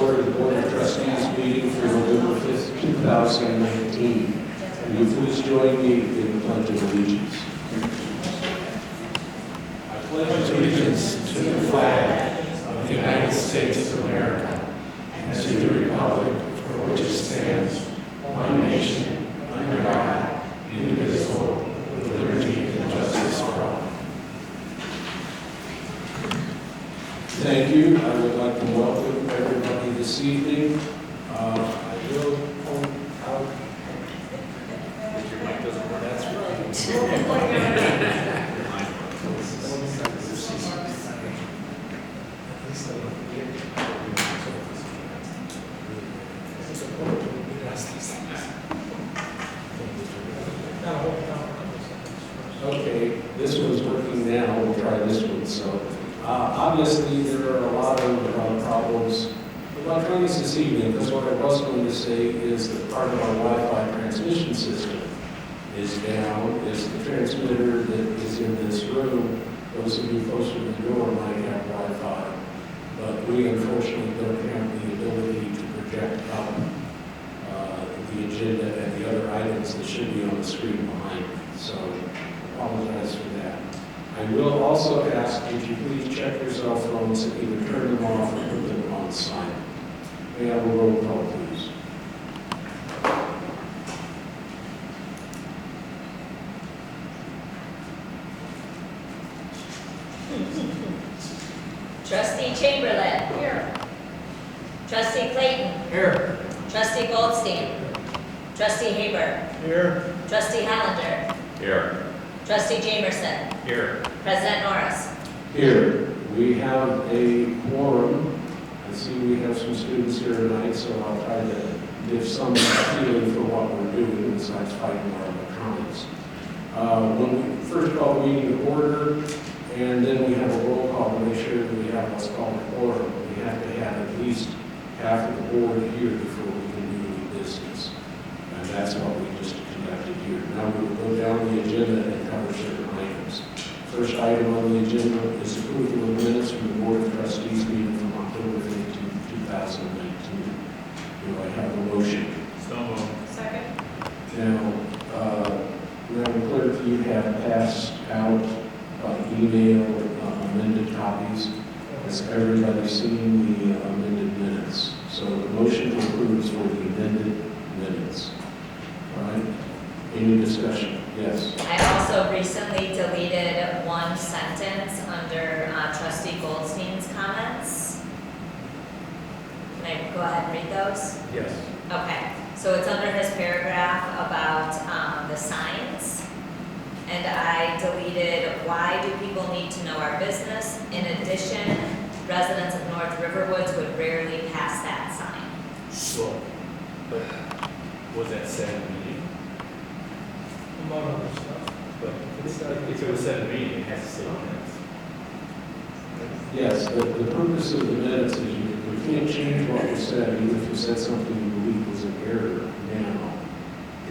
order the Board of Trustees meeting for November 5th, 2019. Will you please join me in the Pledge of Allegiance? I pledge allegiance to the flag of the United States of America and to the republic for which it stands, one nation, under God, indivisible, with liberty and justice for all. Thank you. I would like to welcome everybody this evening. I will point out that your mic doesn't work. That's okay, this one's working now. We'll try this one. So, obviously, there are a lot of problems with electronics this evening, because what I was going to say is that part of our Wi-Fi transmission system is down, is the transmitter that is in this room. Those of you closer to the door might have Wi-Fi, but we unfortunately don't have the ability to project out the agenda and the other items that should be on the screen behind me. So, apologize for that. I will also ask that you please check your cell phones and either turn them off or put them on silent. May I have a roll call, please? Trustee Chamberlain. Here. Trustee Clayton. Here. Trustee Goldstein. Qutrustee Haber. Here. Trustee Hollander. Here. Trustee Jamerson. Here. President Norris. Here, we have a quorum. I see we have some students here tonight, so I'll try to give some feeling for what we're doing besides fighting our electronics. When we first call the meeting to order, and then we have a roll call to make sure that we have what's called a quorum. We have to have at least half of the board here before we can do any business. And that's what we just conducted here. Now we will go down the agenda and cover certain items. First item on the agenda is approval of minutes from the Board of Trustees meeting from October 15, 2019. Do I have a motion? So moved. Second. Now, Madam Clerk, you have passed out by email amended copies. Has everybody seen the amended minutes? So the motion to approve is for the amended minutes. All right? Any discussion? Yes. I also recently deleted one sentence under Trustee Goldstein's comments. Can I go ahead and read those? Yes. Okay, so it's under his paragraph about the signs. And I deleted, why do people need to know our business? In addition, residents of North Riverwoods would rarely pass that sign. Well, but was that said in the meeting? Among other stuff. But if it was said in the meeting, it has to say minutes. Yes, the purpose of the minutes is you can't change what was said, even if you said something you believe was an error now.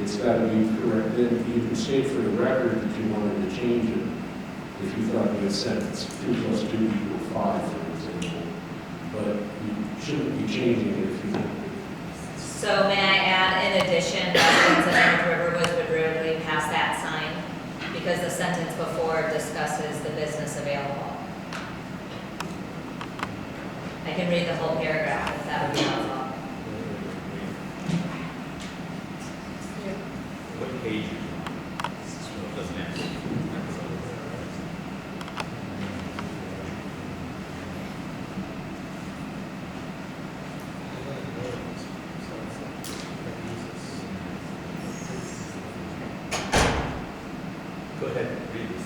It's got to be corrected. You can state for the record that you wanted to change it if you thought you had said it's 2 plus 2 equals 5, for example. But you shouldn't be changing it if you think. So may I add, in addition, residents of North Riverwoods would rarely pass that sign, because the sentence before discusses the business available. I can read the whole paragraph if that would be helpful. What page? It doesn't matter. Go ahead, read this.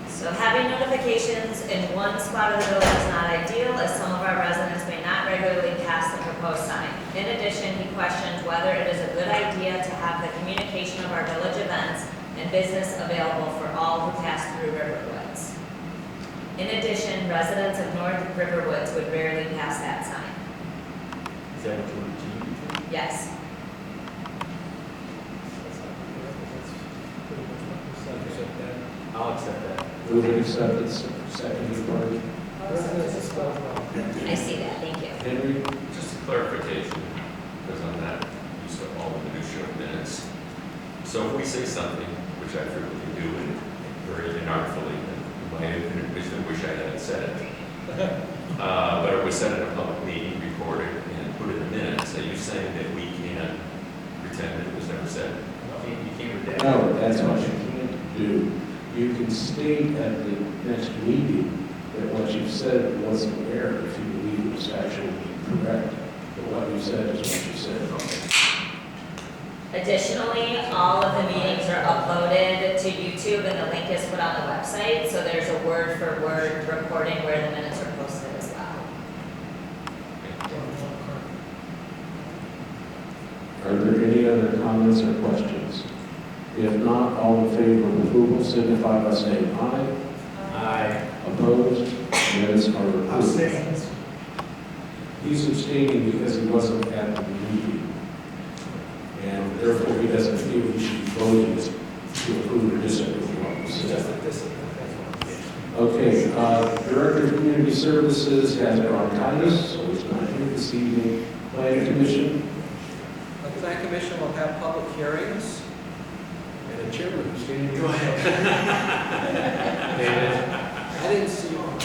So having notifications in one spot of the building is not ideal, as some of our residents may not regularly pass the proposed sign. In addition, he questions whether it is a good idea to have the communication of our village events and business available for all who pass through Riverwoods. In addition, residents of North Riverwoods would rarely pass that sign. Is that what you want to change? Yes. I'll accept that. Move it, accept it, second, party. Residents is well. I see that, thank you. Henry? Just a clarification, because I'm not used to all the minutia of minutes. So if we say something, which I frequently do, and very inartfully, and in my infinite wisdom, wish I hadn't said it, but it was said in a public meeting, recorded, and put in the minutes, are you saying that we can pretend that it was never said? You can't redact. No, that's what you can't do. You can state at the next meeting that what you said wasn't error if you believe it was factually correct. But what you said is what you said. Additionally, all of the meetings are uploaded to YouTube and the link is put on the website, so there's a word-for-word recording where the minutes are posted as well. Are there any other comments or questions? If not, all in favor of approval signify by saying aye. Aye. Opposed? Minutes are approved. He's abstaining because he wasn't at the meeting. And therefore, he doesn't feel he should be voting to approve or disapprove what was said. Okay, Director of Community Services has bronchitis, so he's not here this evening. Planning Commission, The Plan Commission will have public hearings. and the chairman who's standing. Go ahead. David? I didn't see one.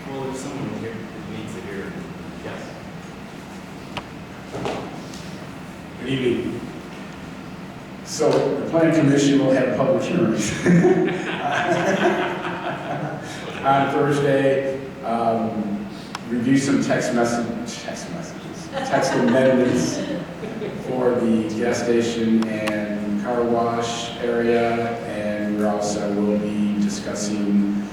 Well, there's someone here that needs to hear. Yes. Good evening. So the planning commission will have public hearings on Thursday. Review some text amendments for the gas station and car wash area, and we also will be discussing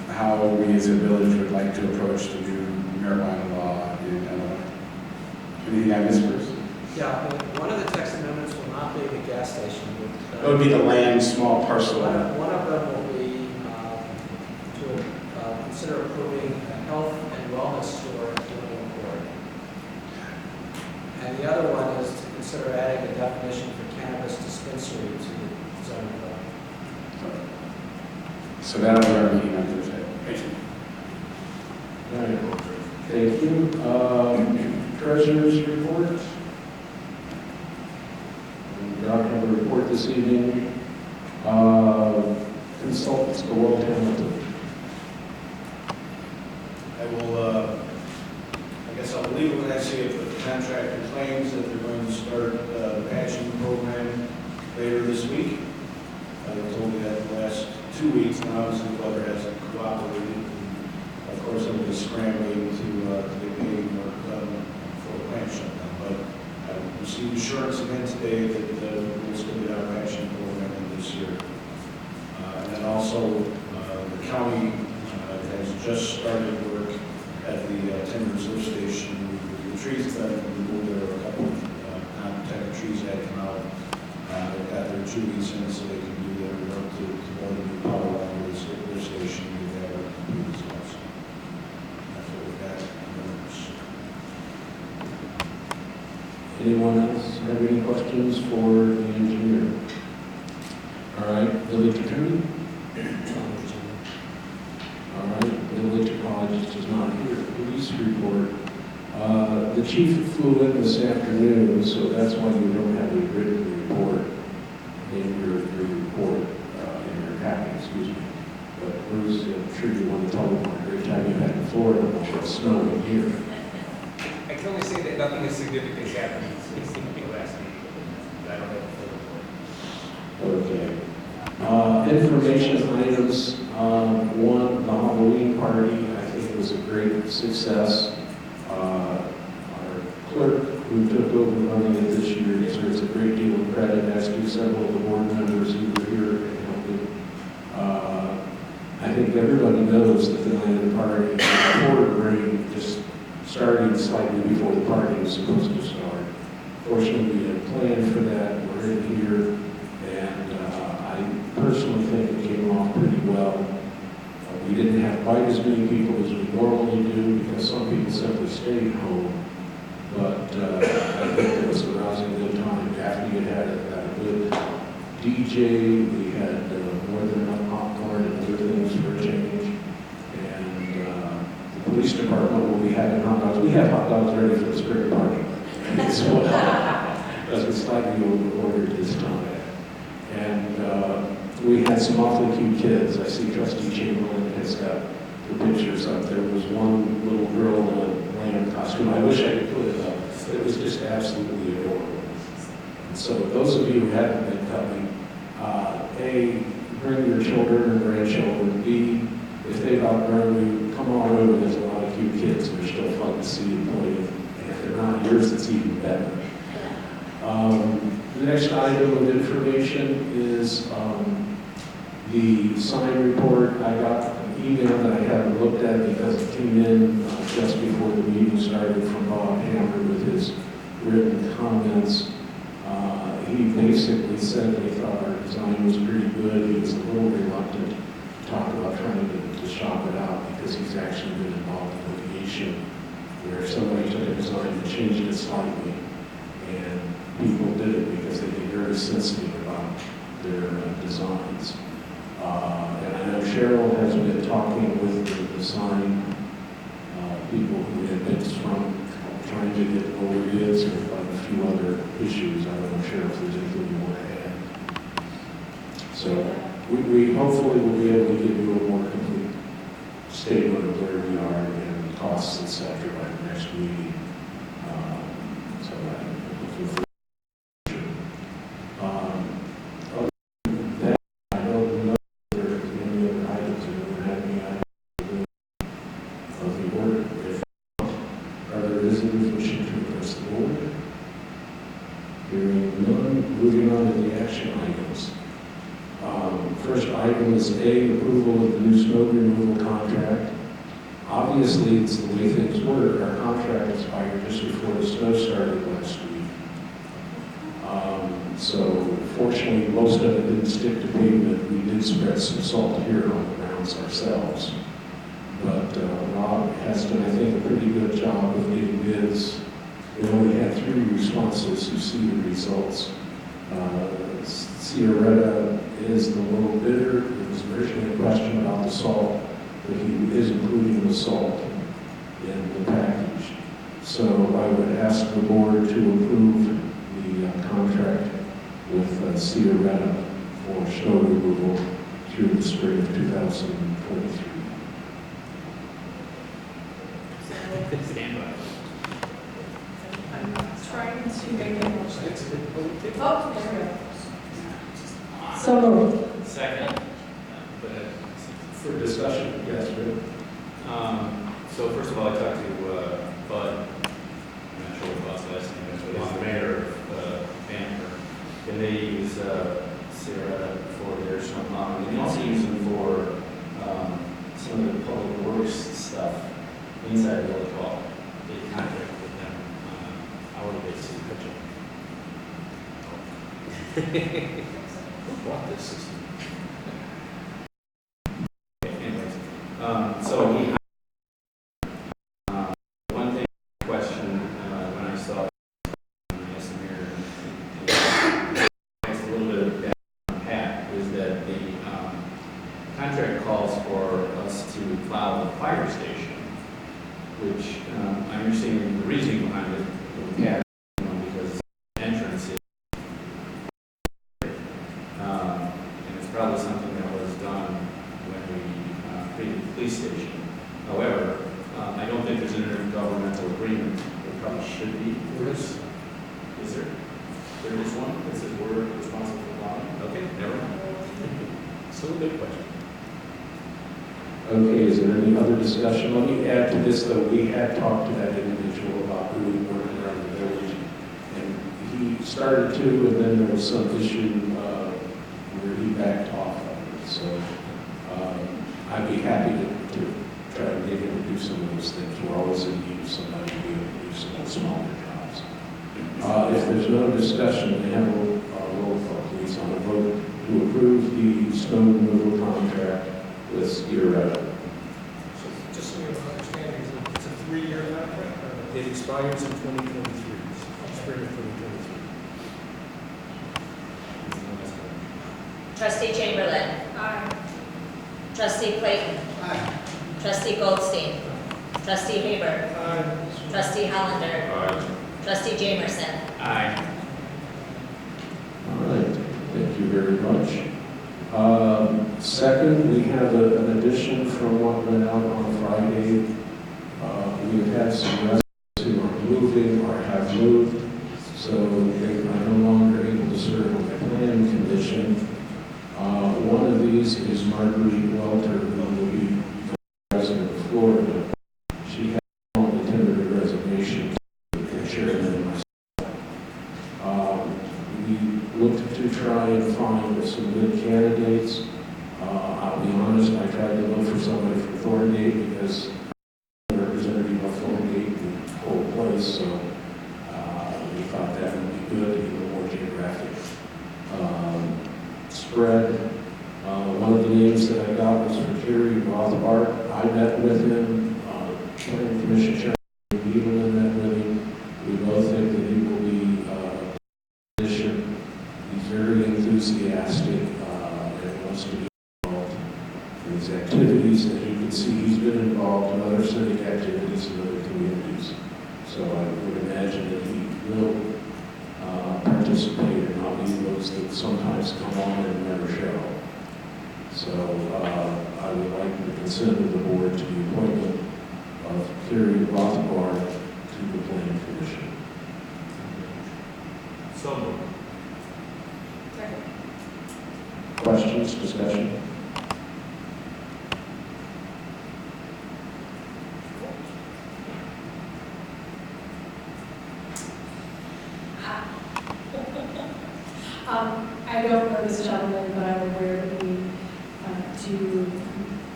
how we as a village would like to approach the new marijuana law in Illinois. Anything I missed, Bruce? Yeah, one of the text amendments will not be the gas station. It would be the land, small parcel. One of them will be to consider approving a health and wellness store in Illinois Court. And the other one is to consider adding a definition for cannabis dispensary to the zoning law. So that'll be our meeting on Thursday. Thank you. All right. Thank you. Treasurer's report. We don't have a report this evening. Consultants, DeWalt Hamilton. I will, I guess I'll leave it when I see if the contractor claims that they're going to start the patching program later this week. They told me that the last 2 weeks, and obviously the weather hasn't cooperated. And of course, I'm just scrambling to get paving work done for a plant shutdown. But I received assurance again today that we'll still get our patching program in this year. And then also, the county has just started work at the Timbers lift station. The trees that have been removed, there are a couple of non-protected trees that come out. They've got their 2 weeks in so they can do their work to build a new power line to the lift station. We've got work to do as well. So that's what we've got. Anyone else have any questions for the engineer? All right, village attorney? All right, village ecologist is not here. Police report. The chief flew in this afternoon, so that's why you don't have a written report in your report, in your packet, excuse me. But Bruce, I'm sure you want to tell them what a great time you had in Florida, while it's snowing here. I can only say that nothing is significant happened since the last meeting. I don't have a full report. Okay. Information items. One, the Halloween party, I think it was a great success. Our clerk, who took over running it this year, deserves a great deal of credit, as do several of the board members who were here and helping. I think everybody knows that the night of the party, the quarter rain just started slightly before the party was supposed to start. Fortunately, we had planned for that. We're in here, and I personally think it came off pretty well. We didn't have quite as many people as we normally do because some people simply stayed home. But I think it was a rousing good time. After you had a good DJ, we had more than enough police department will be having hot dogs. We have hot dogs ready for the spring party. As well, as we slightly ordered this time. And we had some awfully cute kids. I see Trustee Chamberlain has got the pictures up. There was one little girl in a lamb costume. I wish I could put it up. It was just absolutely adorable. And so those of you who haven't been coming, A, bring your children or grandchildren. B, if they've outgrown you, come on over. There's a lot of cute kids. They're still fun to see and play with. And if they're not yours, it's even better. The next item of information is the sign report. I got an email that I haven't looked at because it came in just before the meeting started from Bob Hammer with his written comments. He basically said that he thought our design was pretty good. He was a little reluctant to talk about trying to shop it out because he's actually been involved in litigation where somebody took a design and changed it slightly, and people did it because they get very sensitive about their designs. And I know Cheryl has been talking with the design people who have been from trying to get lower bids or like a few other issues. I don't know, Cheryl, if there's anything you want to add. So we hopefully will be able to give you a more complete statement of where we are and costs, et cetera, by the next meeting. So I'm looking for A, approval of the new snow removal contract. Obviously, it's the way things work. Our contract expired just before the snow started last week. So fortunately, most of it didn't stick to pavement. We did spread some salt here on the grounds ourselves. But Rob has done, I think, a pretty good job of getting bids. We only had 3 responses who see the results. Sierra is the low bidder. There was originally a question about the salt, but he is including the salt in the package. So I would ask the board to approve the contract with Sierra for snow removal through the spring of 2023. Stand by. I'm trying to make a motion. Oh, there we go. So moved. Second. For discussion, yes, Rick. So first of all, I talked to Bud, I'm not sure what Bud's last name is, but he's the mayor of Vancouver. And they use Sierra for their snow plowing. And they also use them for some of the public works stuff inside the village hall. They contract with them on an hourly basis. Who bought this system? Anyways, so he one thing question when I saw asked the mayor and asked a little bit of background on Pat was that the contract calls for us to plow the fire station, which I understand the reasoning behind it with Pat, because entrance is and it's probably something that was done when we created the police station. However, I don't think there's an intergovernmental agreement. There probably should be. There is. Is there? There is one that says we're responsible for plowing? Okay, never mind. Still a good question. Okay, is there any other discussion? Let me add to this, though. We had talked to that individual about who we worked around the village, and he started to, and then there was some issue where he backed off of it. So I'd be happy to try to get him to do some of those things. We're always in need of somebody to be able to do some of the smaller jobs. If there's no discussion, we have a roll call, please, on a vote to approve the snow removal contract with Sierra. So just so you understand, it's a 3-year contract? It expires in 2023, spring of 2023. Trustee Chamberlain. Aye. Trustee Clayton. Aye. Trustee Goldstein. Trustee Haber. Trustee Hollander. Trustee Jamerson. Aye. All right, thank you very much. Second, we have an addition from what went out on Friday. We've had some residents who are moving or have moved, so they are no longer able to serve on the planning commission. One of these is Marguerite Welter, who will be president of Florida. She has only tendered a resignation to the chairman and myself. We looked to try and find some good candidates. I'll be honest, I tried to look for somebody from Thorngate because I'm a representative of Thorngate in the whole place, so we thought that would be good, even more geographic spread. One of the names that I got was for Kerry Rothbart. I met with him, Planning Commission Chairman Needleman met with him. We both think that he will be He's very enthusiastic and wants to be involved in these activities. And you can see he's been involved in other civic activities in other communities. So I would imagine that he will participate and not be those that sometimes come on and never show. So I would like to consent of the board to the appointment of Kerry Rothbard to the Planning Commission. So moved. Questions, discussion? I don't know this gentleman, but I'm aware that we do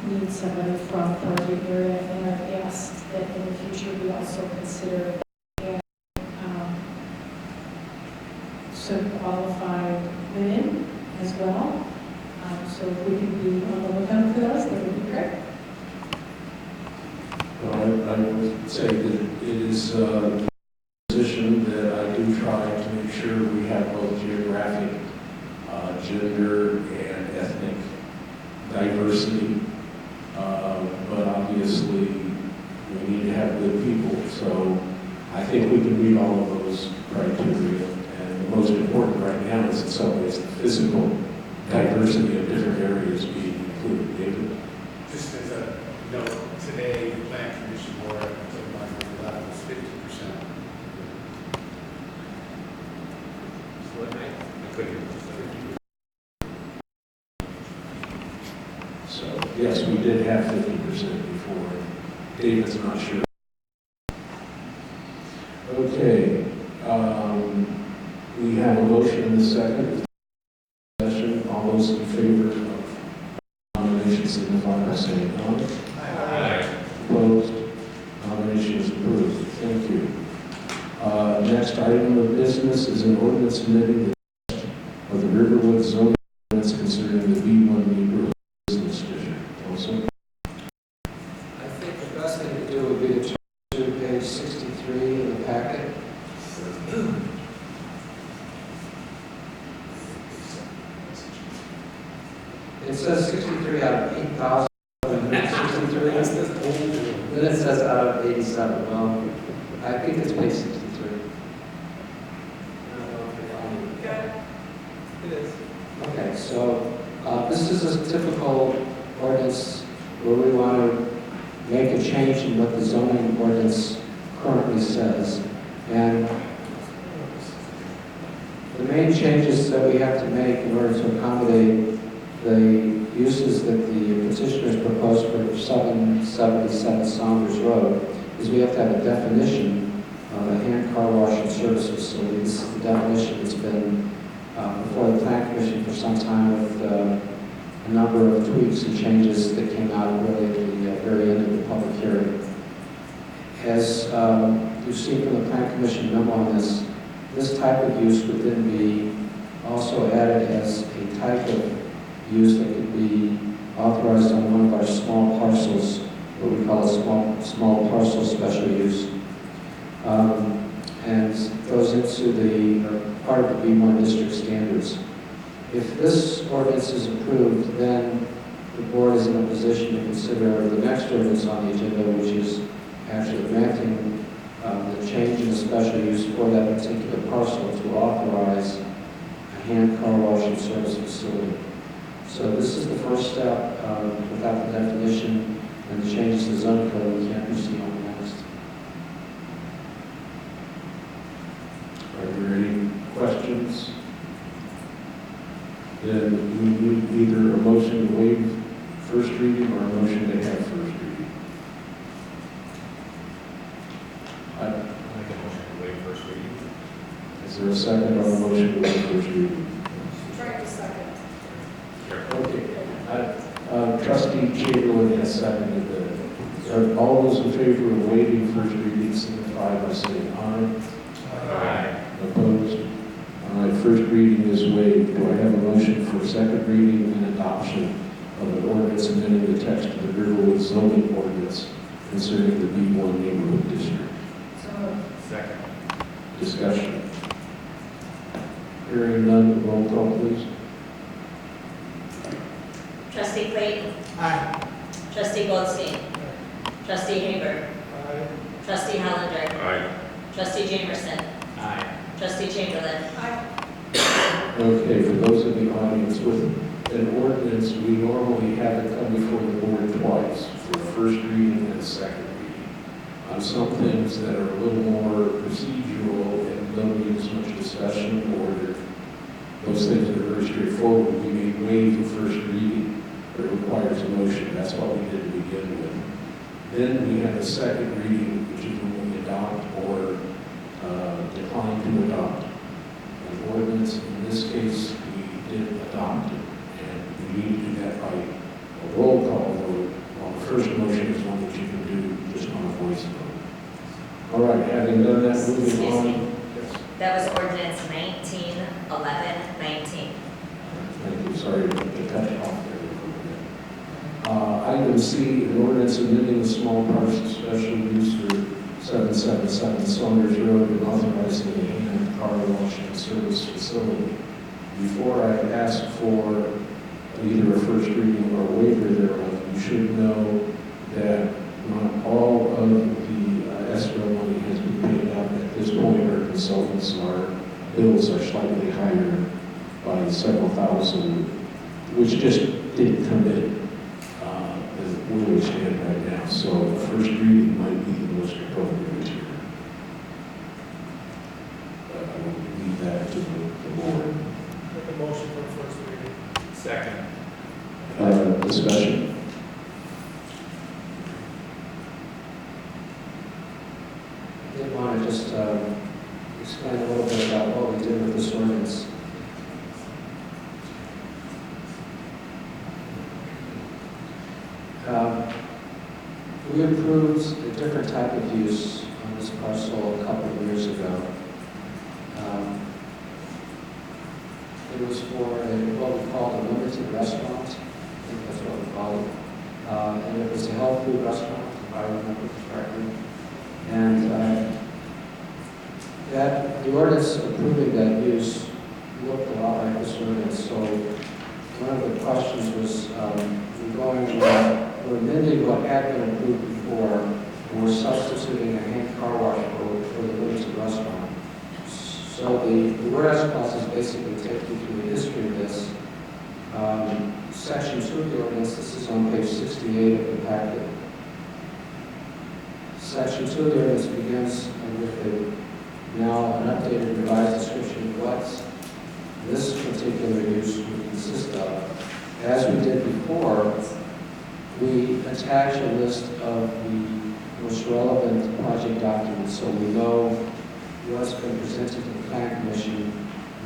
need somebody from the Thorngate area, and I've asked that in the future we also consider some qualified women as well. So if we can be on the lookout for those, that would be great. Well, I would say that it is a position that I do try to make sure we have both geographic, gender, and ethnic diversity. But obviously, we need to have good people. So I think we can meet all of those criteria. And the most important right now is in some ways the physical diversity of different areas being included. David? Just as a note, today, the Plan Commission board, the level is 50%. What night? I couldn't hear. So, yes, we did have 50% before. David's not sure. Okay, we have a motion in the second session. All those in favor of nomination signify by saying aye. Aye. Opposed? Nomination is approved. Thank you. Next item of business is an ordinance amending the text of the Riverwood zoning ordinance concerning the B1 neighborhood business district. Also, I think the best thing to do would be to turn to page 63 in the packet. It says 63 out of 8,000. 63. Then it says out of 87. Well, I think it's page 63. It is. Okay, so this is a typical ordinance where we want to make a change in what the zoning ordinance currently says. And the main changes that we have to make in order to accommodate the uses that the petitioners proposed for 777 Saunders Road is we have to have a definition of a hand car wash and service facility. This is the definition that's been before the Plan Commission for some time with a number of tweaks and changes that came out really at the very end of the public hearing. As you've seen from the Plan Commission memo on this type of use would then be also added as a type of use that could be authorized on one of our small parcels, what we call a small parcel special use. And goes into the part of the B1 district standards. If this ordinance is approved, then the board is in a position to consider the next ordinance on the agenda, which is actually granting the change in the special use for that particular parcel to authorize a hand car washing service facility. So this is the first step. Without the definition and the changes to zone code, we can't proceed on next. Are there any questions? Then we need either a motion to waive first reading or a motion to have first reading. I'll make a motion to waive first reading. Is there a second on the motion to waive first reading? Try to second. Okay. Trustee Chamberlain has seconded the, are all those in favor of waiving first reading signify by saying aye. Aye. Opposed? All right, first reading is waived. Do I have a motion for second reading and adoption of an ordinance amending the text of the Riverwood zoning ordinance concerning the B1 neighborhood district? So, Second. Discussion. Hearing none, roll call please. Trustee Clayton. Aye. Trustee Goldstein. Trustee Haber. Trustee Hollinger. Aye. Trustee Jamerson. Aye. Trustee Chamberlain. Okay, for those in the audience, with an ordinance, we normally have it come before the board twice, for first reading and second reading. On some things that are a little more procedural and don't need as much discussion, or those things that are very straightforward, we may waive the first reading, but it requires a motion. That's what we did to begin with. Then we have the second reading, which is when we adopt or decline to adopt an ordinance. In this case, we did adopt it, and we need to do that by a roll call vote. Well, the first motion is one that you can do just on a voice vote. All right, having done that, moving Excuse on. me. Yes. That was ordinance 1911-19. Thank you, sorry to cut you off there. Item C, an ordinance amending the small parcel special use for 777 Saunders Road and authorizing a hand car washing service facility. Before I ask for either a first reading or a waiver thereof, you should know that not all of the escrow money has been paid out at this point. Our consultants, our bills are slightly higher by several thousand, which just didn't come in where we stand right now. So the first reading might be the most appropriate here. But I will leave that to the board. Make a motion for first reading. Second. Discussion. I did want to just explain a little bit about what we did with this ordinance. We approved a different type of use on this parcel a couple of years ago. It was for what we called a limited restaurant. I think that's what we called it. And it was a health food restaurant, if I remember correctly. And that the ordinance approving that use looked a lot like this ordinance. So one of the questions was we're amending what had been approved before, and we're substituting a hand car wash for the limited restaurant. So the whereas clauses basically take you through the history of this. Section 2 of the ordinance, this is on page 68 of the packet. Section 2 of the ordinance begins with now an updated revised description of what this particular use would consist of. As we did before, we attach a list of the most relevant project documents so we know what's been presented to the Plan Commission,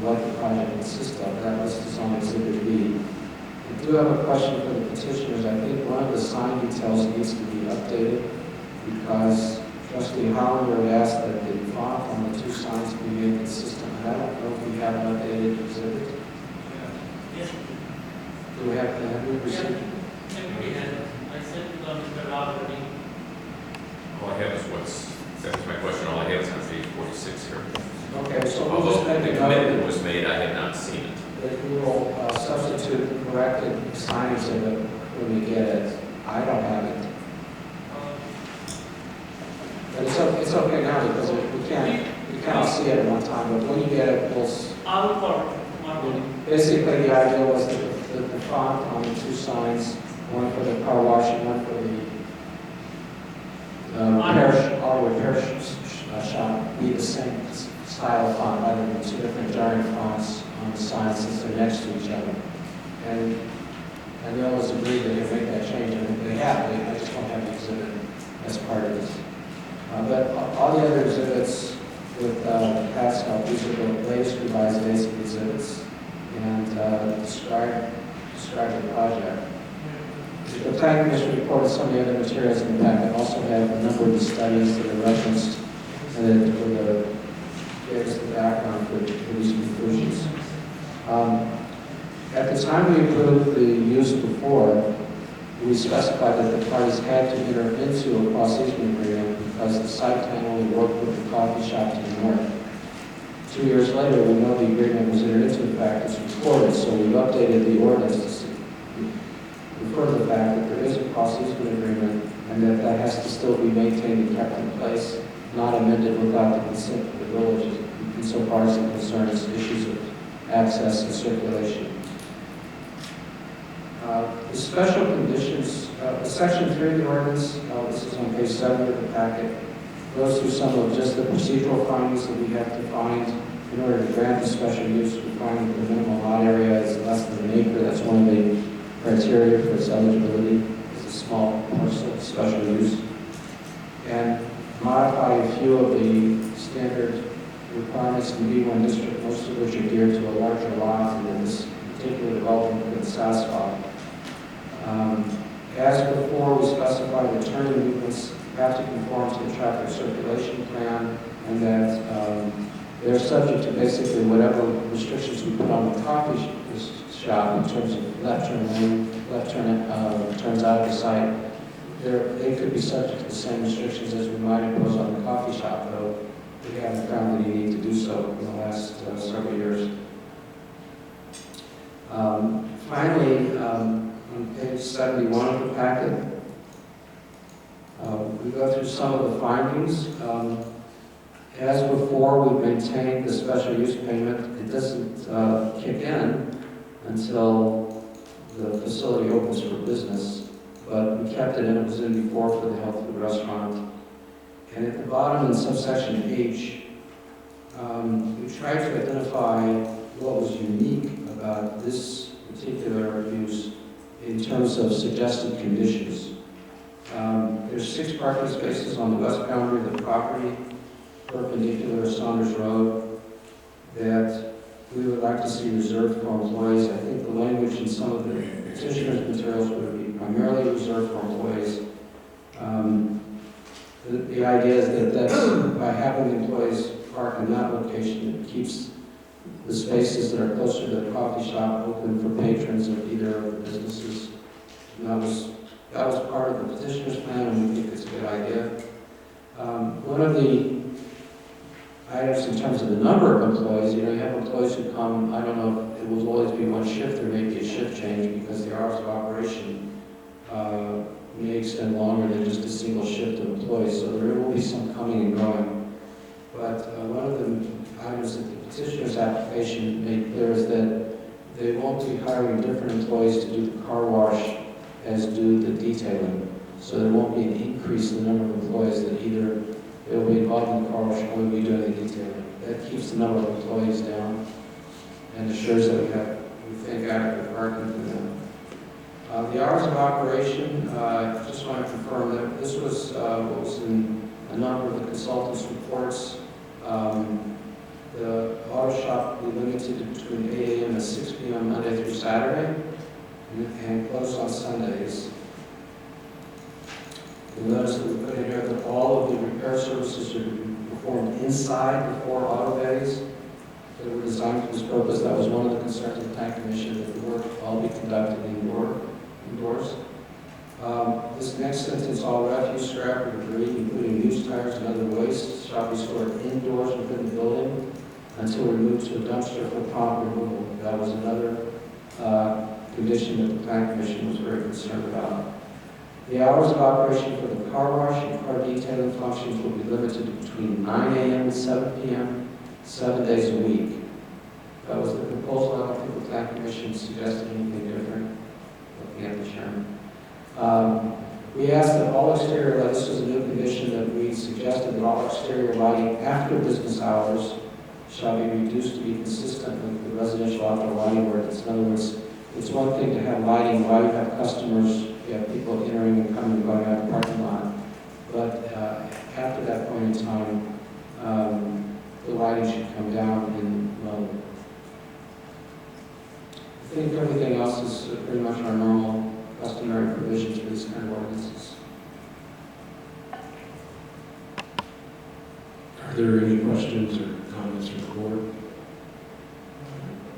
what the project consists of. That list is on Exhibit B. I do have a question for the petitioners. I think one of the sign details needs to be updated because Trustee Hollander asked that the font on the two signs be made consistent. And I don't know if we have an updated exhibit. Yes, Do we have we received? we had, I sent it on Mr. Robert. All I have is that was my question, all I have is on page 46 here. Okay, so we'll Although just the make a commitment note was made, I have not seen it. that we will substitute the corrected sign exhibit when we get it. I don't have it. It's okay now because we can't see it at one time, but when you get it, I will forward tomorrow. basically the idea was that the font on the two signs, one for the car wash and one for the auto repair shop, be the same style of font rather than two different giant fonts on the signs since they're next to each other. And they always agreed that they'd make that change, and they have, they just don't have the exhibit as part of this. But all the other exhibits with Pat's help, these are the latest revised basic exhibits and describe the project. The planning commission reported some of the other materials in the packet, also have a number of the studies that are referenced and that gives the background for these conclusions. At the time we approved the use before, we specified that the parties had to enter into a cross-easement agreement because the site plan only worked with the coffee shop to the north. 2 years later, we know the agreement was entered into, in fact, it's recorded, so we've updated the ordinance to refer to the fact that there is a cross-easement agreement and that has to still be maintained and kept in place, not amended without the consent of the village, insofar as it concerns issues of access and circulation. The special conditions, section 3 of the ordinance, this is on page 7 of the packet, goes through some of just the procedural findings that we have to find in order to grant the special use. We find that the minimum lot area is less than an acre. That's one of the criteria for its eligibility. It's a small parcel, special use. And modify a few of the standard requirements in the B1 district, most of which are geared to a larger lot and that this particular development could satisfy. As before, we specify the turning movements have to conform to the traffic circulation plan and that they're subject to basically whatever restrictions we put on the coffee shop in terms of left turn lane, left turn turns out of the site. They could be subject to the same restrictions as we might impose on the coffee shop, though we haven't found any need to do so in the last several years. Finally, on page 71 of the packet, we go through some of the findings. As before, we maintained the special use payment. It doesn't kick in until the facility opens for business, but we kept it in. It was in before for the health food restaurant. And at the bottom in subsection H, we tried to identify what was unique about this particular use in terms of suggested conditions. There's 6 parking spaces on the west boundary of the property, perpendicular to Saunders Road, that we would like to see reserved for employees. I think the language in some of the petitioner's materials would be primarily reserved for employees. The idea is that by having employees park in that location, it keeps the spaces that are closer to the coffee shop open for patrons of either of the businesses. And that was part of the petitioner's plan, and we think it's a good idea. One of the items in terms of the number of employees, you have employees who come, I don't know if it will always be one shift, there may be a shift change because the hours of operation may extend longer than just a single shift of employees, so there will be some coming and going. But one of the items that the petitioner's application made clear is that they won't be hiring different employees to do the car wash as do the detailing. So there won't be an increase in the number of employees that either they will be involved in the car wash or will be doing the detailing. That keeps the number of employees down and assures that we think, adequate parking for them. The hours of operation, I just want to confirm that this was what was in a number of the consultants' reports. The auto shop will be limited between 8 a.m. and 6 p.m. Monday through Saturday and closed on Sundays. You'll notice that we put in here that all of the repair services are performed inside the 4 auto bays that were designed for this purpose. That was one of the concerns of the Planning Commission, that the work all be conducted indoors. This next sentence, all refuse, scrap, or debris, including used tires and other waste, shall be stored indoors within the building until removed to a dumpster for prompt removal. That was another condition that the Planning Commission was very concerned about. The hours of operation for the car wash and car detailing functions will be limited between 9 a.m. and 7 p.m., 7 days a week. That was the proposal. I don't think the Plan Commission suggested anything different, looking at the chairman. We asked that all exterior, this was a new condition that we suggested, that all exterior lighting after business hours shall be reduced to be consistent with the residential outdoor lighting ordinance. In other words, it's one thing to have lighting while you have customers, you have people entering and coming and going out of the parking lot, but after that point in time, the lighting should come down in low. I think everything else is pretty much our normal customary provisions for these kind of ordinances. Are there any questions or comments from the board?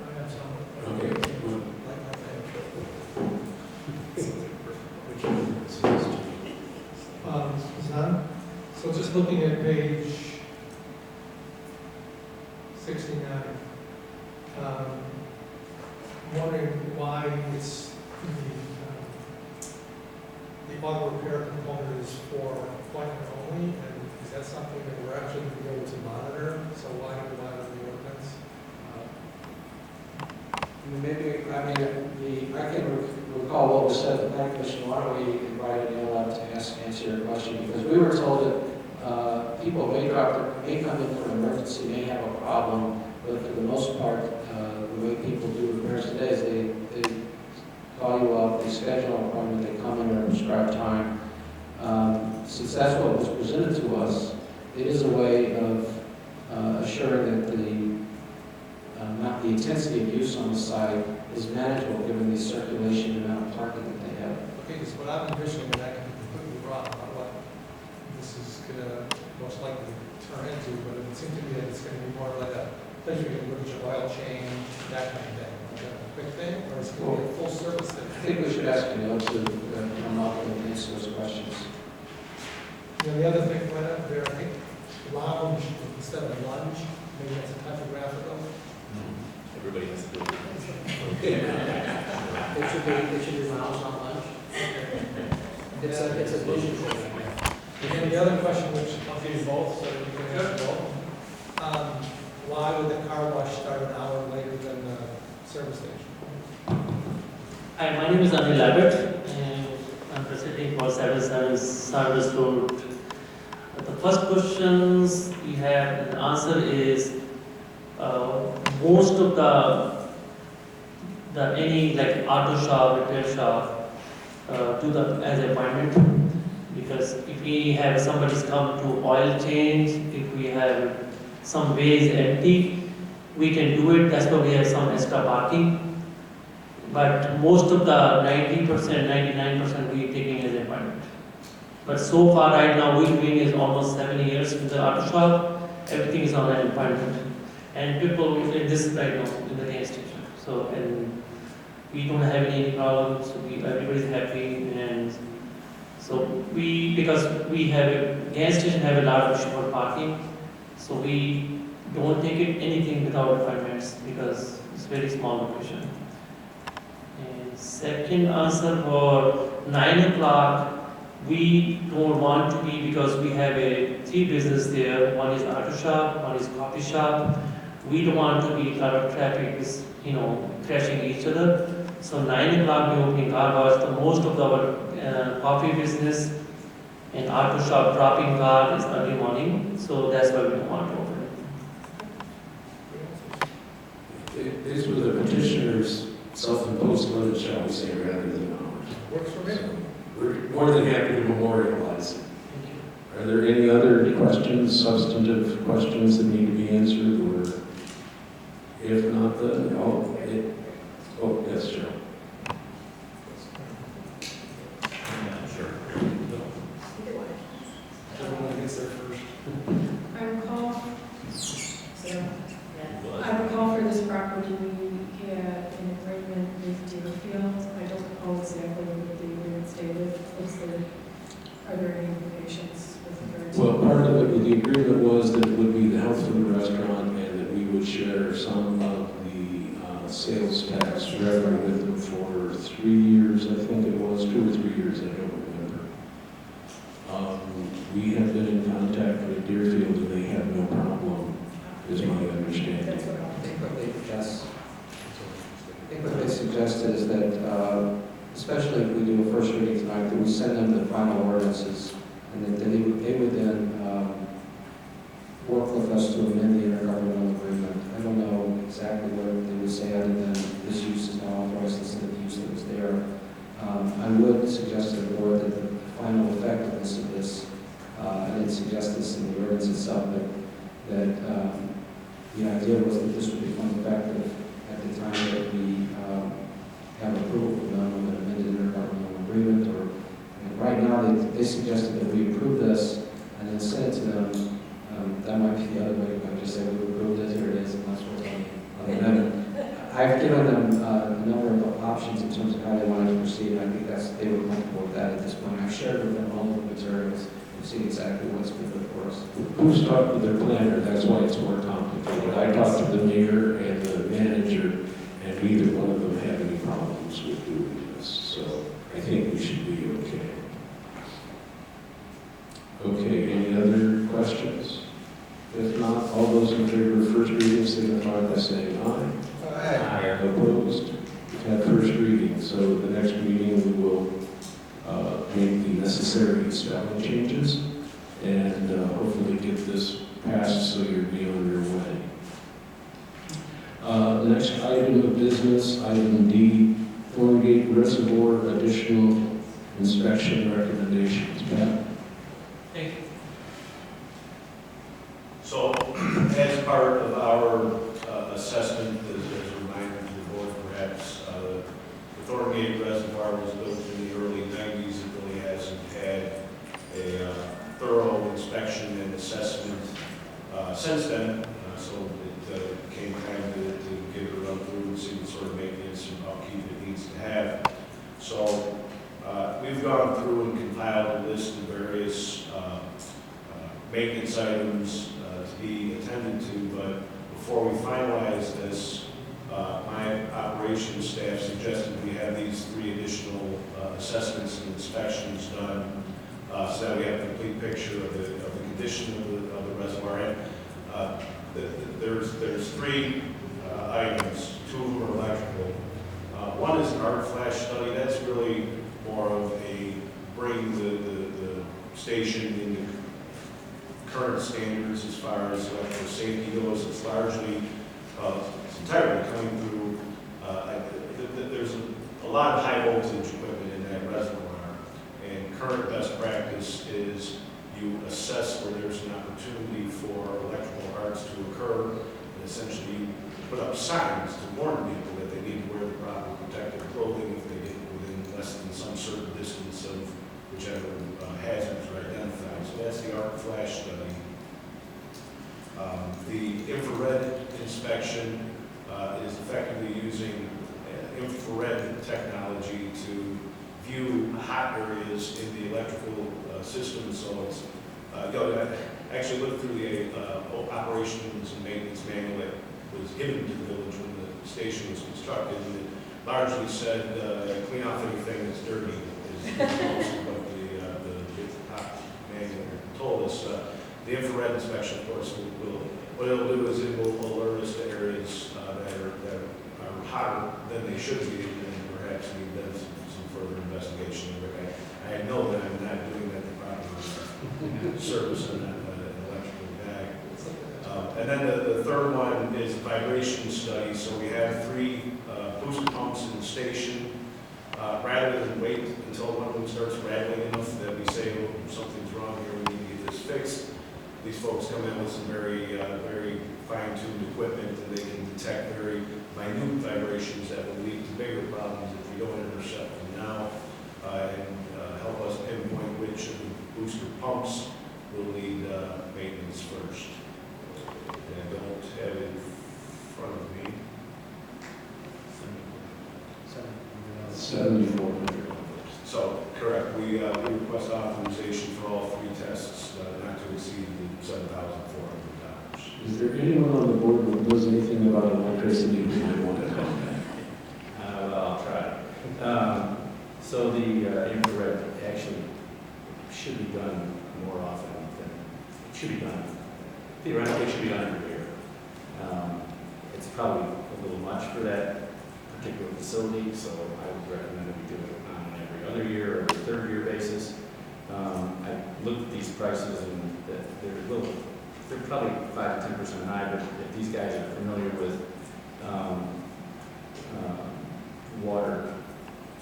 I have some. Okay. So just looking at page 69, I'm wondering why it's the auto repair component is for appointment only, and is that something that we're actually going to be able to monitor? So why do we monitor the ordinance? Maybe, I can recall what was said at the Plan Commission. Why don't we invite Neil up to answer your question? Because we were told that people may come in for an emergency, may have a problem, but for the most part, the way people do repairs today is they call you up, they schedule an appointment, they come in at a prescribed time. Since that's what was presented to us, it is a way of assuring that not the intensity of use on the site is manageable given the circulation amount of parking that they have. Okay, because what I'm envisioning, and I can be completely wrong about what this is going to most likely turn into, but it seems to me that it's going to be more like a place where you can look at your oil change, that kind of thing. Like a quick thing, or it's going to be a full service thing? I think we should ask Neil to come up and answer those questions. You know, the other thing went up there, I think lounge instead of lunge, maybe that's a typographical. Everybody has to do it. It should be miles on lunch. It's a vision thing. And then the other question, which I'll give you both, so that you can answer both. Why would the car wash start an hour later than the service station? Hi, my name is Anil Abbott, and I'm presenting for 77 Service Road. The first questions we have, the answer is most of the any like auto shop, repair shop do the as appointment, because if we have somebody's come to oil change, if we have some ways empty, we can do it. That's why we have some extra parking. But most of the 90%, 99% we taking as appointment. But so far right now we're doing is almost 7 years with the auto shop. Everything is on an appointment. And people in this right now in the gas station. So and we don't have any problems. So everybody's happy, and so because we have a gas station have a lot of issue for parking. So we don't take it anything without appointments because it's very small location. And second answer for 9 o'clock, we don't want to be, because we have a 3 business there. One is auto shop, one is coffee shop. We don't want to be a lot of traffic is, crashing each other. So 9 o'clock we opening car wash. The most of our coffee business and auto shop dropping car is early morning. So that's why we don't want to open it. These were the petitioner's self-imposed limits, shall we say, rather than ours. Works for me. We're more than happy to memorialize it. Are there any other questions, substantive questions that need to be answered, or if not, then, yes, Joe. Sure. Everyone gets there first. I recall for this property, we had an agreement with Deerfield. I don't recall exactly what the agreement stated. Are there any implications with regard to? Well, part of it, the agreement was that it would be the health food restaurant and that we would share some of the sales tax revenue with them for 3 years, I think it was, 2 or 3 years, I don't remember. We have been in contact with Deerfield and they have no problem, is my understanding. That's what I'll I think. think what they suggest, I think what they suggested is that, especially if we do a first reading tonight, that we send them the final ordinances, and that they would then work with us to amend the intergovernmental agreement. I don't know exactly what they would say other than this use is now authorized instead of the use that was there. I would suggest to the board that the final effectiveness of this, I didn't suggest this in the ordinance itself, but that the idea was that this would become effective at the time that we have approval from them of an amended intergovernmental agreement. Or and right now, they suggested that we approve this and then send it to them. That might be the other way to go. Just say we approved it, here it is, and that's what we're going. I've given them a number of options in terms of how they wanted to proceed, and I think they were comfortable with that at this point. I've shared with them all the materials and see exactly what's been good for us. Who's talked to their planner? That's why it's more complicated. I talked to the mayor and the manager, and neither one of them have any problems with doing this. So I think we should be okay. Okay, any other questions? If not, all those in favor of first reading signify by saying aye. Aye. Opposed? We've had first reading, so the next meeting we will make the necessary spelling changes and hopefully get this passed so you'll be on your way. The next item of business, item D, Thorngate Reservoir additional inspection recommendations. Pat? Thank you. So, as part of our assessment, as a reminder to the board perhaps, the Thorngate Reservoir was built in the early 90s. It really hasn't had a thorough inspection and assessment since then. So it came time to give it a run through and see what sort of maintenance and upkeep it needs to have. So we've gone through and compiled a list of various maintenance items to be attended to, but before we finalize this, my operations staff suggested we have these 3 additional assessments and inspections done so that we have a complete picture of the condition of the reservoir. And there's 3 items, 2 of them are electrical. One is an arc flash study. That's really more of a bring the station into current standards as far as electrical safety goes. It's largely, it's entirely coming through, there's a lot of high voltage equipment in that reservoir, and current best practice is you assess where there's an opportunity for electrical arcs to occur, and essentially you put up signs to warn people that they need to wear the proper protective clothing if they get within less than some certain distance of whichever hazards are identified. So that's the arc flash study. The infrared inspection is effectively using infrared technology to view hot areas in the electrical system. So it's actually looked through the operations and maintenance manual that was given to the village when the station was constructed, and it largely said clean off anything that's dirty is most of what the manual told us. The infrared inspection, of course, what it'll do is it will alert us to areas that are hotter than they should be, and perhaps need then some further investigation. I know that I'm not doing that the proper service in an electrical guy. And then the third one is a vibration study. So we have 3 booster pumps in the station. Rather than wait until one of them starts rattling enough that we say, oh, something's wrong here, we need to get this fixed, these folks come in with some very fine-tuned equipment, and they can detect very minute vibrations that will lead to bigger problems if we don't intercept them now, and help us pinpoint which of the booster pumps will need maintenance first. And I don't have it in front of me. $7,400. So, correct, we request authorization for all 3 tests not to exceed the $7,400. Is there anyone on the board who knows anything about electricity who might want to comment? Well, I'll try. So the infrared actually should be done more often than, it should be done, theoretically, it should be done every year. It's probably a little much for that particular facility, so I would recommend that we do it on an every other year or every third year basis. I looked at these prices and they're probably 5 to 10% high, but if these guys are familiar with water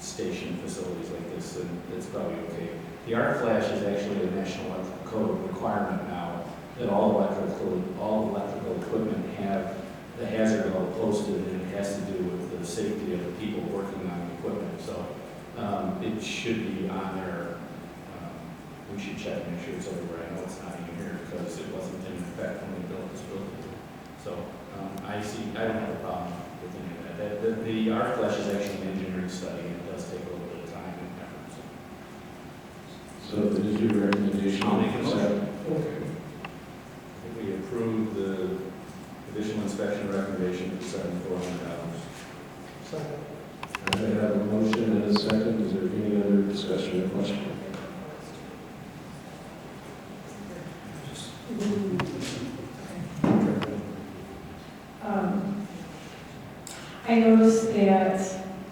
station facilities like this, then it's probably okay. The arc flash is actually a national electrical code requirement now that all electrical equipment have the hazard level posted, and it has to do with the safety of the people working on the equipment. So it should be on there. We should check and make sure it's everywhere. I know it's not in here because it wasn't in effect when we built this building. So I don't have a problem with any of that. The arc flash is actually an engineering study, and it does take a little bit of time and effort. So that is your recommendation? I'll make a motion. Okay. I think we approve the additional inspection recommendation for $7,400. Second. I have a motion and a second. Is there any other discussion or question? I noticed that,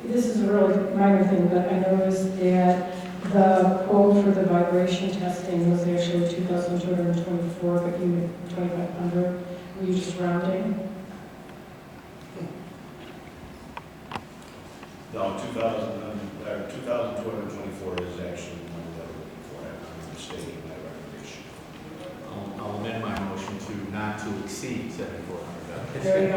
this is a really minor thing, but I noticed that the quote for the vibration testing was actually 2,224, but you 2,500. Were you just rounding? No, 2,224 is actually the number that we're looking for. I'm mistaken in that recommendation. I'll amend my motion to not to exceed $7,400. There you go.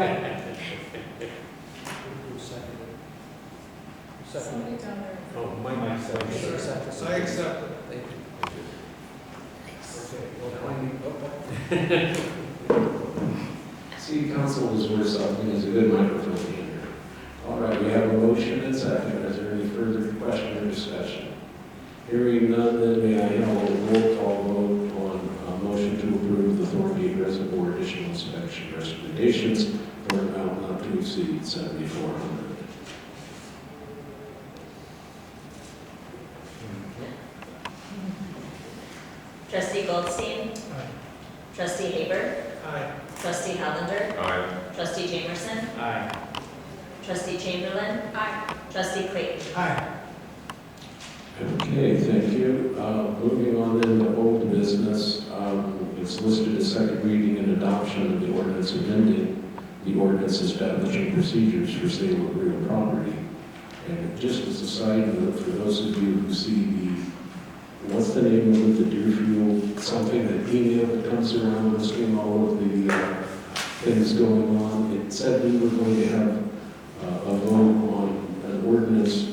Somebody down there. Oh, Mike said. I accept it. Thank you. Okay, City Council is worth something. Is a good microphone here. All right, we have a motion and second. Is there any further question or discussion? Hearing none, then may I have a roll call vote on a motion to approve the Thorngate Reservoir additional inspection recommendations for an amount not to exceed $7,400. Trustee Goldstein? Trustee Haber? Aye. Trustee Hollander? Aye. Trustee Jamerson? Aye. Trustee Chamberlain? Aye. Trustee Clayton? Aye. Okay, thank you. Moving on then to old business, it's listed as second reading and adoption of the ordinance amending the ordinance establishing procedures for sale of real property. And just as a side note, for those of you who see what's the name of it, the Deerfield, something, that email that comes around listing all of the things going on, it said we were going to have a vote on an ordinance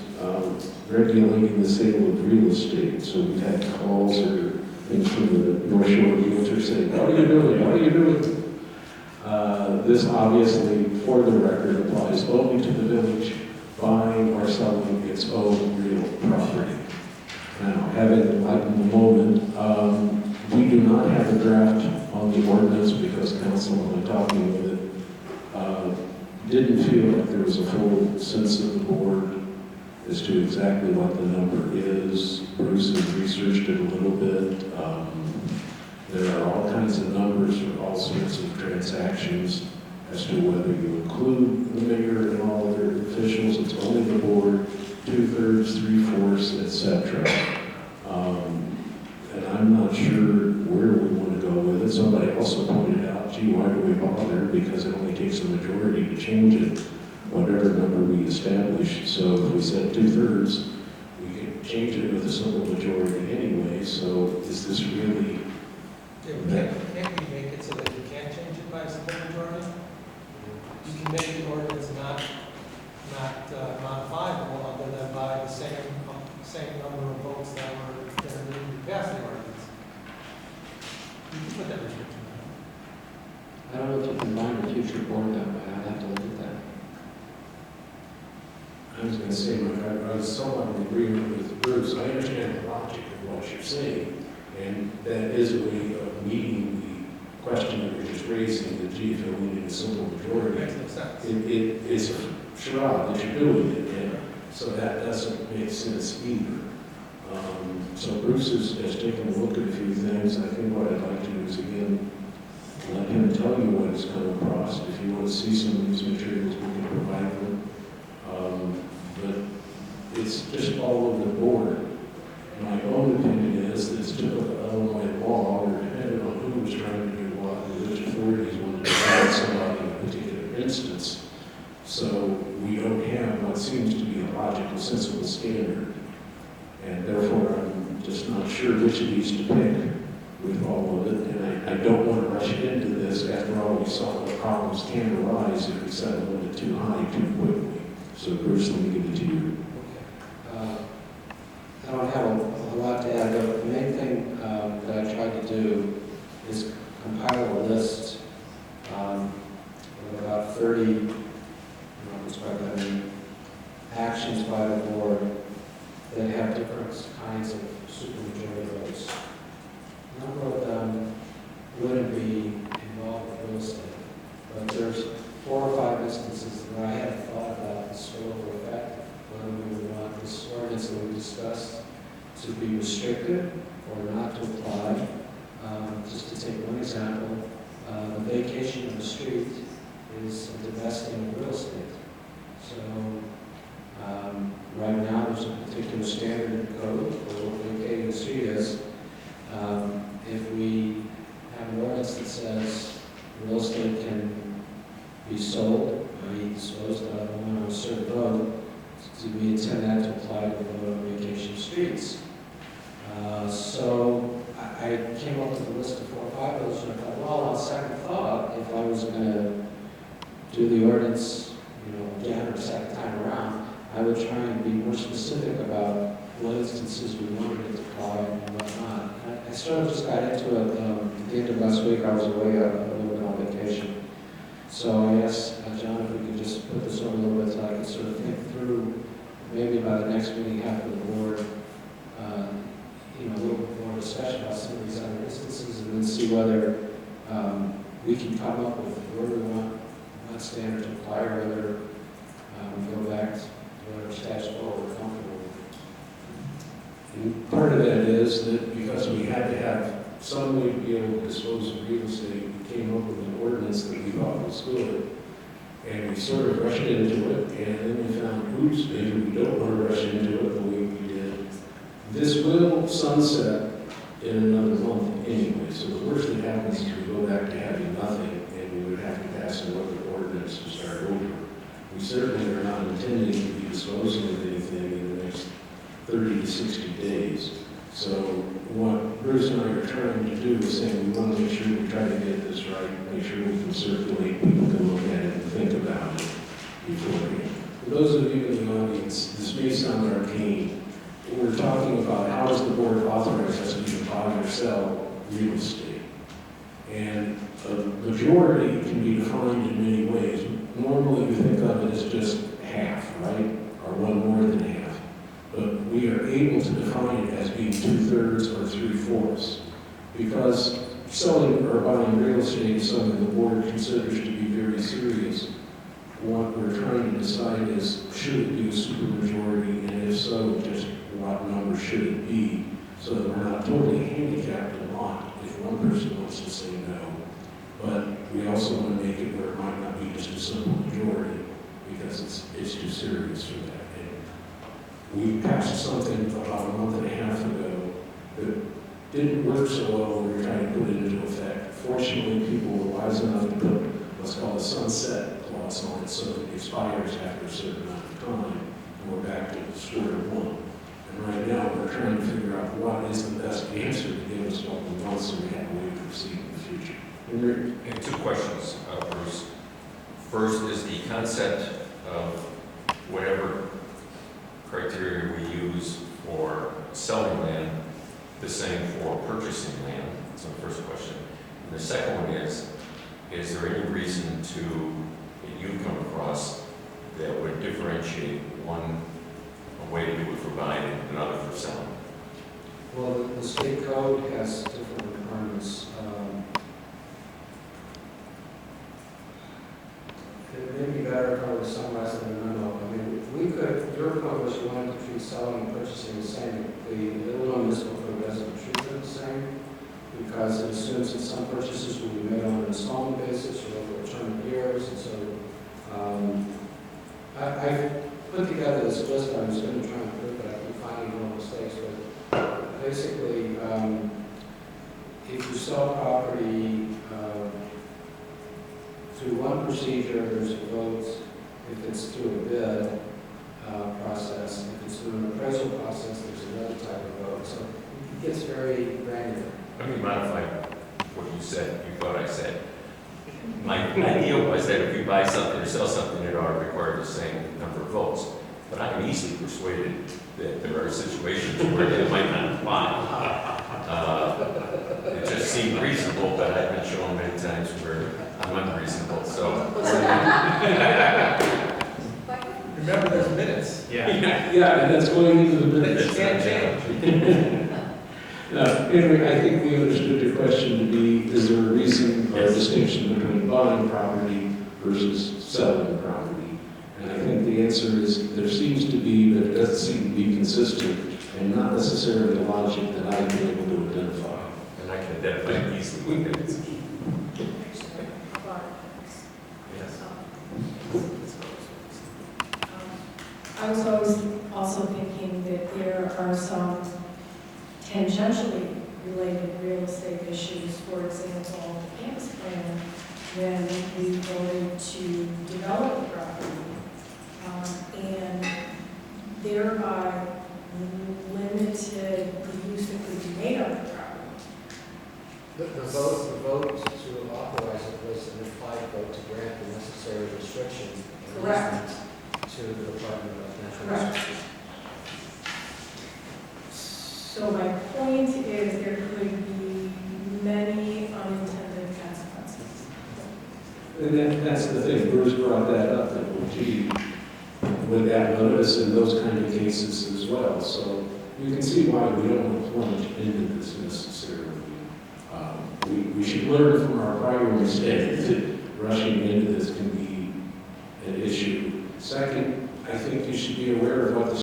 regulating the sale of real estate. So we've had calls or things from the North Shore Realtor saying, "How are you doing? How are you doing?" This obviously, for the record, applies only to the village buying or selling its own real property. Now, having lightened the moment, we do not have a draft on the ordinance because council, when talking with it, didn't feel like there was a full sense of the board as to exactly what the number is. Bruce has researched it a little bit. There are all kinds of numbers for all sorts of transactions as to whether you include the mayor and all other officials. It's only the board, 2/3, 3/4, etc. And I'm not sure where we want to go with it. Somebody also pointed out, gee, why do we bother? Because it only takes a majority to change it, whatever number we establish. So if we said 2/3, we could change it with a simple majority anyway. So is this really? Can't we make it so that you can't change it by a simple majority? You can make the ordinance not modifiable other than by the same number of votes that needed to pass the ordinance. You can put that restriction on. I don't know if you can bind a future board that way. I'd have to look at that. I was going to say, Mike, I was somewhat in agreement with Bruce. I understand the logic of what you're saying, and that is a way of meeting the question that you're just raising, that gee, if we needed a simple majority, Makes no sense. it's a charade that you're doing it, and so that doesn't make sense either. So Bruce has taken a look at a few things. I think what I'd like to do is, again, let him tell you what has come across. If you want to see some of these materials, we can provide them. But it's just all over the board. My own opinion is that it's typical Illinois law, where depending on who was trying to do what, and which authorities wanted to provide somebody in a particular instance. So we don't have what seems to be a logical, sensible standard. And therefore, I'm just not sure which of these to pick with all of it. And I don't want to rush into this. After all, we saw what problems can arise if we set a limit too high too quickly. So Bruce, let me give it to you. I don't have a lot to add, but the main thing that I tried to do is compile a list of about 30 actions by the board that have different kinds of supermajority votes. A number of them wouldn't be involved with real estate, but there's 4 or 5 instances where I hadn't thought about the spillover effect, whether we would want this ordinance that we discussed to be restricted or not to apply. Just to take one example, the vacation of the street is a divesting of real estate. So right now, there's a particular standard in the code for what vacating the street is. If we have an ordinance that says real estate can be sold, i.e. disposed of on a certain road, do we intend that to apply to the vote on vacation of streets? So I came up with a list of 4 or 5 of those, and I thought, well, on second thought, if I was going to do the ordinance, again or second time around, I would try and be more specific about what instances we wanted it to apply and whatnot. I sort of just got into it at the end of last week. I was away a little bit on vacation. So I asked John if we could just put this over a little bit so I could sort of think through, maybe by the next meeting after the board, a little bit more discussion about some of these other instances, and then see whether we can come up with where we want standard to apply, or whether we go back to whatever status quo we're comfortable with. And part of that is that because we had to have some way to be able to dispose of real estate, we came up with an ordinance that we thought was good. And we sort of rushed into it, and then we found, oops, maybe we don't want to rush into it the way we did. This will sunset in another month anyway, so the worst that happens is we go back to having nothing, and we would have to pass another ordinance to start over. We certainly are not intending to be disposing of anything in the next 30 to 60 days. So what Bruce and I are trying to do is saying we want to make sure we try to get this right, make sure we can circulate, people can look at it and think about it beforehand. For those of you in the audience, this may sound arcane. We're talking about how does the board authorize us to either buy or sell real estate. And a majority can be defined in many ways. Normally you think of it as just half, right? Or one more than half. But we are able to define it as being 2/3 or 3/4. Because selling or buying real estate is something the board considers to be very serious. What we're trying to decide is, should it be a supermajority, and if so, just what number should it be, so that we're not totally handicapped and locked if one person wants to say no. But we also want to make it where it might not be just a simple majority, because it's too serious for that. And we passed something about a month and a half ago that didn't work so well when we were trying to put it into effect. Fortunately, people were wise enough to put what's called a sunset clause on it, so it expires after a certain amount of time, and we're back to square one. And right now, we're trying to figure out what is the best answer to give us what we want, so we have a way to proceed in the future. And 2 questions, Bruce. First, is the concept of whatever criteria we use for selling land the same for purchasing land? That's the first question. And the second one is there any reason that you come across that would differentiate one a way to do it for buying and another for selling? Well, the state code has different requirements. It may be better if I was summarizing the memo. I mean, we could, your point was you wanted to treat selling and purchasing the same. The basically, if you sell property through one procedure, there's votes. If it's through a bid process, if it's through an appraisal process, there's another type of vote. So it gets very granular. Let me modify what you said, you thought I said. My idea was that if you buy something or sell something, it ought to require the same number of votes. But I am easily persuaded that there are situations where that might not apply. It just seemed reasonable, but I've been shown many times where I'm unreasonable, so. Remember, there's minutes. Yeah. Yeah, and that's going into the minutes. Can't change. Anyway, I think we understood your question to be, is there a reason or a distinction between buying property versus selling property? And I think the answer is there seems to be, but it doesn't seem to be consistent and not necessarily the logic that I've been able to identify. And I can identify it easily with minutes. Yes. I was always also thinking that there are some tangentially related real estate issues, for example, the campus plan, when we voted to develop the property, and thereby limited the use that could be made on the property. The vote to authorize it was an implied vote to grant the necessary restriction and Correct. easement to the Department of Natural Correct. Resources. So my point is there could be many unintended consequences. And that's the thing, Bruce brought that up, that, well, gee, would that notice in those kind of cases as well? So you can see why we don't plunge into this necessarily. We should learn from our prior mistakes that rushing into this can be an issue. Second, I think you should be aware of what the